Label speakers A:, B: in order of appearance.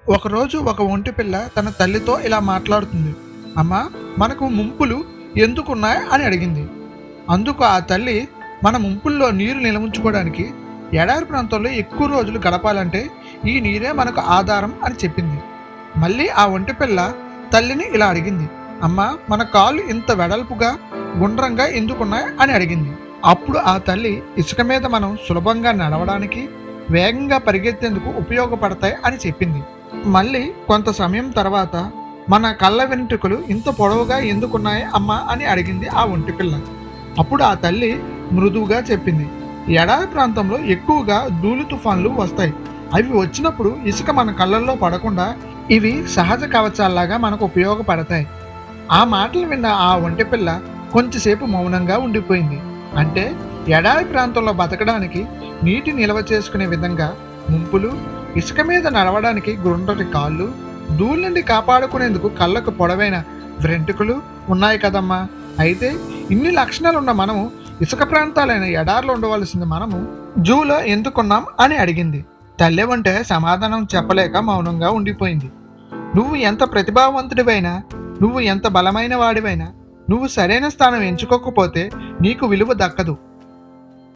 A: ఒకరోజు ఒక ఒంటి పిల్ల తన తల్లితో ఇలా మాట్లాడుతుంది. అమ్మా, మనకు ముంపులు ఎందుకున్నాయి అని అడిగింది. అందుకు ఆ తల్లి, మన ముంపుల్లో నీరు నిలవుంచుకోవడానికి ఎడారి ప్రాంతంలో ఎక్కువ రోజులు గడపాలంటే ఈ నీరే మనకు ఆధారం అని చెప్పింది. మళ్ళీ ఆ ఒంటి పిల్ల తల్లిని ఇలా అడిగింది. అమ్మా, మన కాళ్ళు ఇంత వెడల్పుగా గుండ్రంగా ఎందుకున్నాయి అని అడిగింది. అప్పుడు ఆ తల్లి, ఇసుక మీద మనం సులభంగా నడవడానికి, వేగంగా పరిగెత్తేందుకు ఉపయోగపడతాయి అని చెప్పింది. మళ్ళీ కొంత సమయం తర్వాత, మన కళ్ళ వెంట్రుకలు ఇంత పొడవుగా ఎందుకున్నాయి అమ్మా అని అడిగింది ఆ ఒంటి పిల్ల. అప్పుడు ఆ తల్లి మృదువుగా చెప్పింది, ఎడారి ప్రాంతంలో ఎక్కువగా ధూళి తుఫాన్లు వస్తాయి. అవి వచ్చినప్పుడు ఇసుక మన కళ్ళల్లో పడకుండా ఇవి సహజ కవచాల్లాగా మనకు ఉపయోగపడతాయి. ఆ మాటలు విన్న ఆ ఒంటి పిల్ల కొంచెంసేపు మౌనంగా ఉండిపోయింది. అంటే ఎడారి ప్రాంతంలో బతకడానికి నీటి నిల్వ చేసుకునే విధంగా ముంపులు, ఇసుక మీద నడవడానికి గుండ్రటి కాళ్ళు, ధూళి నుండి కాపాడుకునేందుకు కళ్ళకు పొడవైన వెంట్రుకలు ఉన్నాయి కదమ్మా. అయితే ఇన్ని లక్షణాలున్న మనము ఇసుక ప్రాంతాలైన ఎడారిలో ఉండవలసింది మనము జూలో ఎందుకున్నాం అని అడిగింది. తల్లేవంటే సమాధానం చెప్పలేక మౌనంగా ఉండిపోయింది. నువ్వు ఎంత ప్రతిభావంతుడివైనా, నువ్వు ఎంత బలమైన వాడివైనా, నువ్వు సరైన స్థానం ఎంచుకోకపోతే నీకు విలువ దక్కదు.